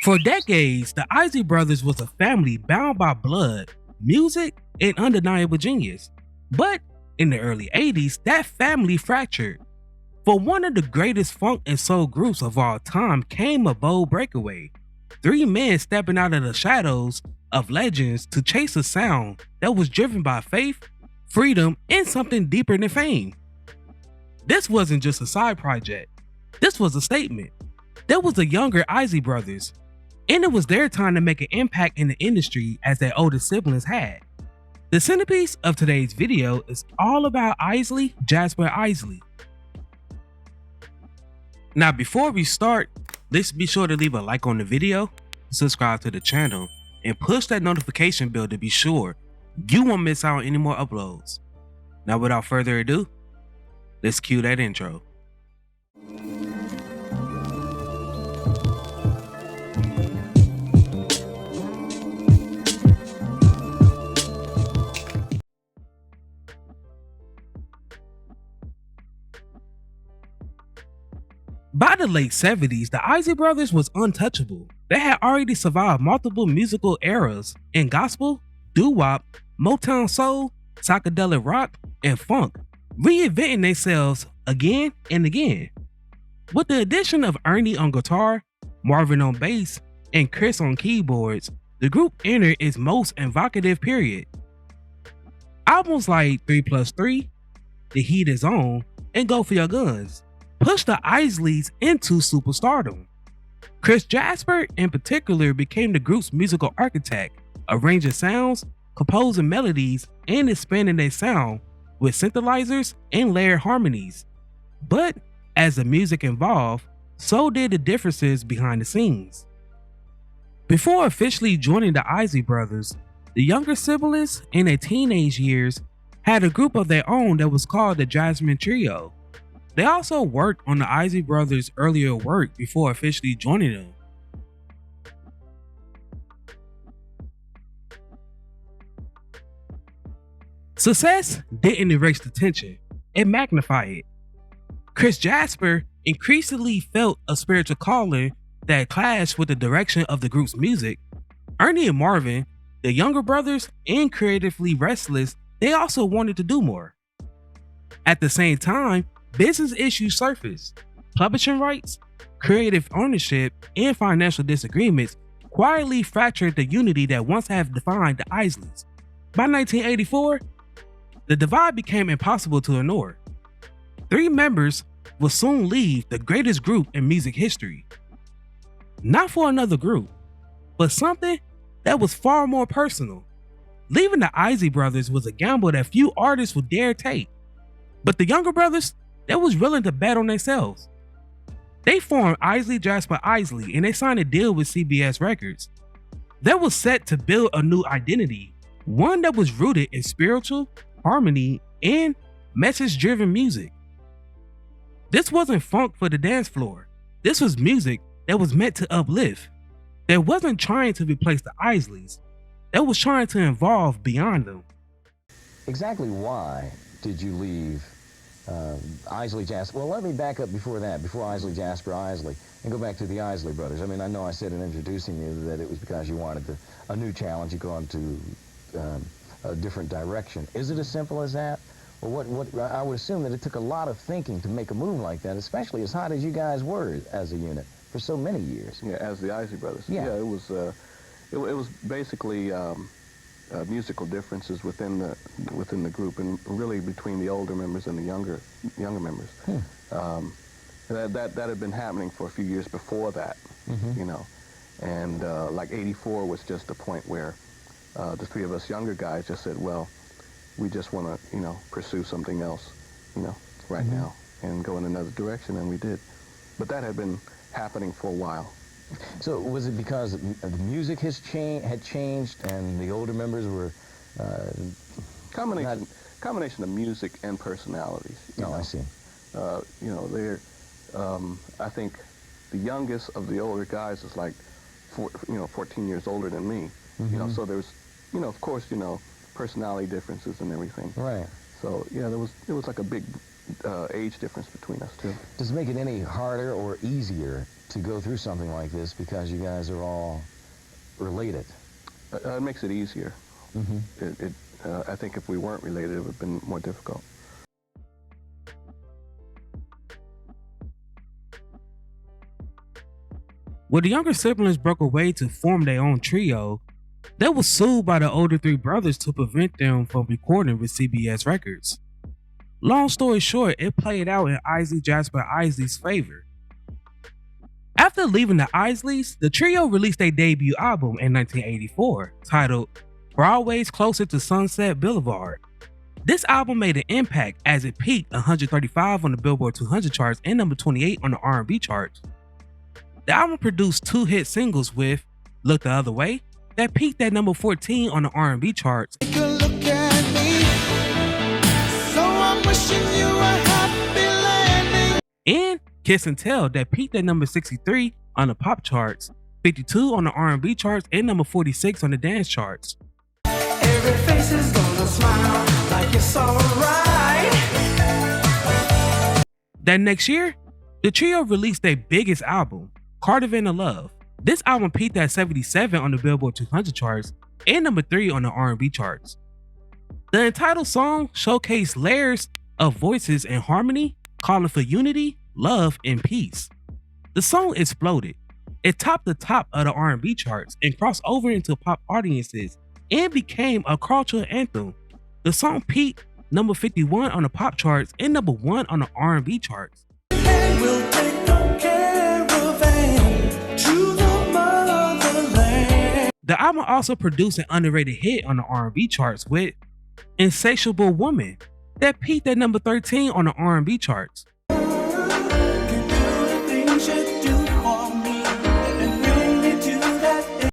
For decades, the Isley Brothers was a family bound by blood, music, and undeniable genius. But in the early 80s, that family fractured. For one of the greatest funk and soul groups of all time came a bold breakaway. Three men stepping out of the shadows of legends to chase a sound that was driven by faith, freedom, and something deeper than fame. This wasn't just a side project. This was a statement. There was the younger Isley Brothers, and it was their time to make an impact in the industry as their older siblings had. The centerpiece of today's video is all about Isley-Jasper-Isley. Now before we start, let's be sure to leave a like on the video, subscribe to the channel, and push that notification bell to be sure you won't miss out on any more uploads. Now without further ado, let's cue that intro. By the late 70s, the Isley Brothers was untouchable. They had already survived multiple musical eras in gospel, doo-wop, MOTOWN soul, psychedelic rock, and funk, reinventing themselves again and again. With the addition of Ernie on guitar, Marvin on bass, and Chris on keyboards, the group entered its most evocative period. Albums like 3+3, The Heat Is On, and Go For Your Guns pushed the Isleys into superstardom. Chris Jasper, in particular, became the group's musical architect, arranging sounds, composing melodies, and expanding their sound with synthesizers and layered harmonies. But as the music evolved, so did the differences behind the scenes. Before officially joining the Isley Brothers, the younger siblings in their teenage years had a group of their own that was called the Jasmine Trio. They also worked on the Isley Brothers' earlier work before officially joining them. Success didn't erase the tension, it magnified it. Chris Jasper increasingly felt a spiritual calling that clashed with the direction of the group's music. Ernie and Marvin, the younger brothers and creatively restless, they also wanted to do more. At the same time, business issues surfaced. Publishing rights, creative ownership, and financial disagreements quietly fractured the unity that once had defined the Isleys. By 1984, the divide became impossible to ignore. Three members would soon leave the greatest group in music history. Not for another group, but something that was far more personal. Leaving the Isley Brothers was a gamble that few artists would dare take. But the younger brothers, they was willing to bet on themselves. They formed Isley-Jasper-Isley and they signed a deal with CBS Records. They was set to build a new identity, one that was rooted in spiritual, harmony, and message-driven music. This wasn't funk for the dance floor. This was music that was meant to uplift. They wasn't trying to replace the Isleys. They was trying to evolve beyond them. Exactly why did you leave Isley-Jasper? Well, let me back up before that, before Isley-Jasper-Isley, and go back to the Isley Brothers. I mean, I know I said in introducing you that it was because you wanted a new challenge. You go into a different direction. Is it as simple as that? Well, what I would assume that it took a lot of thinking to make a move like that, especially as hot as you guys were as a unit for so many years. Yeah, as the Isley Brothers. Yeah, it was basically musical differences within the group, and really between the older members and the younger members. That had been happening for a few years before that, you know, and like '84 was just a point where the three of us younger guys just said, well, we just want to, you know, pursue something else, you know, right now, and go in another direction, and we did. But that had been happening for a while. So was it because the music had changed and the older members were combination of music and personalities? You know? I see. You know, they're I think the youngest of the older guys is like 14 years older than me. You know, so there's, you know, of course, you know, personality differences and everything. Right. So yeah, there was like a big age difference between us too. Does it make it any harder or easier to go through something like this because you guys are all related. It makes it easier. I think if we weren't related, it would have been more difficult. When the younger siblings broke away to form their own trio, they were sued by the older three brothers to prevent them from recording with CBS Records. Long story short, it played out in Isley-Jasper-Isley's favor. After leaving the Isleys, the trio released their debut album in 1984, titled Broadway's Closer to Sunset Boulevard. This album made an impact as it peaked 135 on the Billboard 200 charts and number 28 on the R&B charts. The album produced 2 hit singles with Look the Other Way, that peaked at number 14 on the R&B charts, Take a look at me. So I'm wishing you a happy landing. and Kiss and Tell, that peaked at number 63 on the pop charts, 52 on the R&B charts, and number 46 on the dance charts. Every face is gonna smile like it's alright. That next year, the trio released their biggest album, Cardigan of Love. This album peaked at 77 on the Billboard 200 charts and number 3 on the R&B charts. The entitled song showcased layers of voices and harmony, calling for unity, love, and peace. The song exploded. It topped the top of the R&B charts and crossed over into pop audiences and became a cultural anthem. The song peaked number 51 on the pop charts and number 1 on the R&B charts. And we'll take no caravan to the motherland. The album also produced an underrated hit on the R&B charts with Insatiable Woman, that peaked at number 13 on the R&B charts. Can do the things you do for me and bring me to that.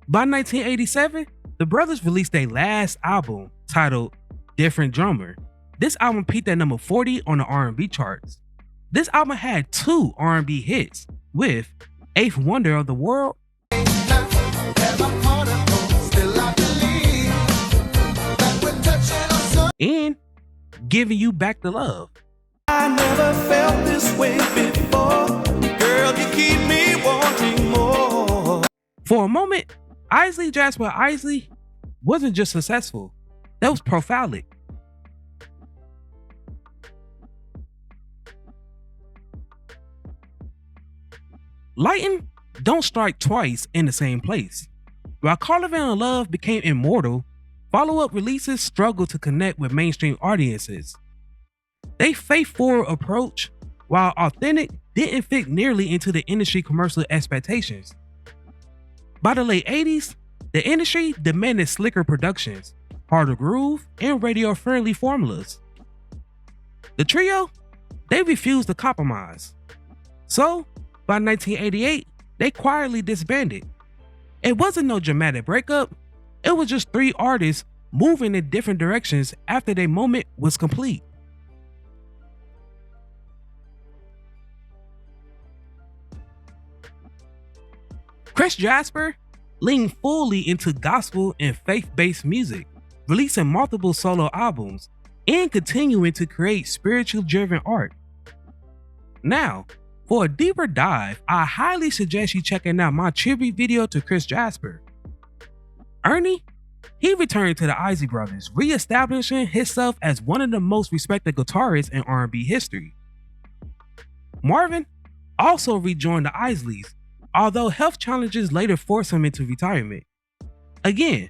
By 1987, the brothers released their last album titled Different Drummer. This album peaked at number 40 on the R&B charts. This album had 2 R&B hits with Eighth Wonder of the World and Giving You Back the Love. I never felt this way before. Girl, you keep me wanting more. For a moment, Isley-Jasper-Isley wasn't just successful, that was prophylactic. Lightning don't strike twice in the same place. While Cardigan of Love became immortal, follow-up releases struggled to connect with mainstream audiences. They faith-forward approach, while authentic, didn't fit nearly into the industry commercial expectations. By the late 80s, the industry demanded slicker productions, harder groove, and radio-friendly formulas. The trio, they refused to compromise. So, by 1988, they quietly disbanded. It wasn't no dramatic breakup, it was just 3 artists moving in different directions after their moment was complete. Chris Jasper leaned fully into gospel and faith-based music, releasing multiple solo albums and continuing to create spiritual-driven art. Now, for a deeper dive, I highly suggest you checking out my tribute video to Chris Jasper. Ernie, he returned to the Isley Brothers, re-establishing himself as one of the most respected guitarists in R&B history. Marvin also rejoined the Isleys, although health challenges later forced him into retirement. Again,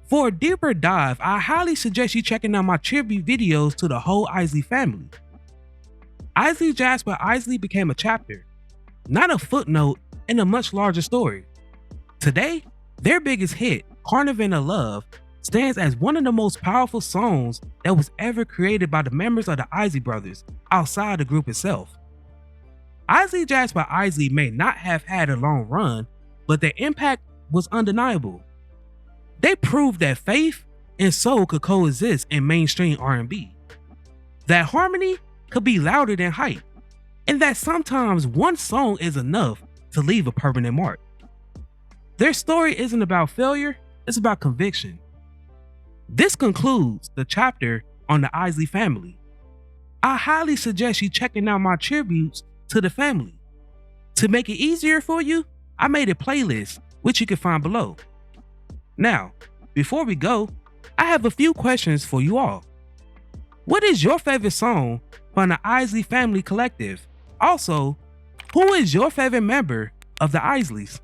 for a deeper dive, I highly suggest you checking out my tribute videos to the whole Isley family. Isley-Jasper-Isley became a chapter, not a footnote in a much larger story. Today, their biggest hit, Cardigan of Love, stands as one of the most powerful songs that was ever created by the members of the Isley Brothers outside the group itself. Isley-Jasper-Isley may not have had a long run, but their impact was undeniable. They proved that faith and soul could coexist in mainstream R&B, that harmony could be louder than hype, and that sometimes one song is enough to leave a permanent mark. Their story isn't about failure, it's about conviction. This concludes the chapter on the Isley family. I highly suggest you checking out my tributes to the family. To make it easier for you, I made a playlist, which you can find below. Now, before we go, I have a few questions for you all. What is your favorite song from the Isley Family Collective? Also, who is your favorite member of the Isleys?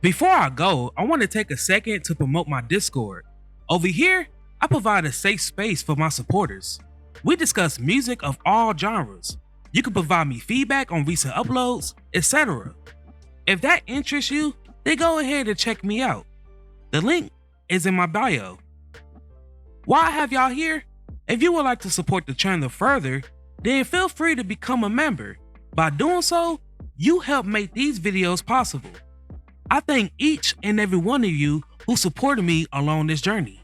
Before I go, I want to take a second to promote my Discord. Over here, I provide a safe space for my supporters. We discuss music of all genres. You can provide me feedback on recent uploads, etc. If that interests you, then go ahead and check me out. The link is in my bio. While I have y'all here, if you would like to support the channel further, then feel free to become a member. By doing so, you help make these videos possible. I thank each and every one of you who supported me along this journey.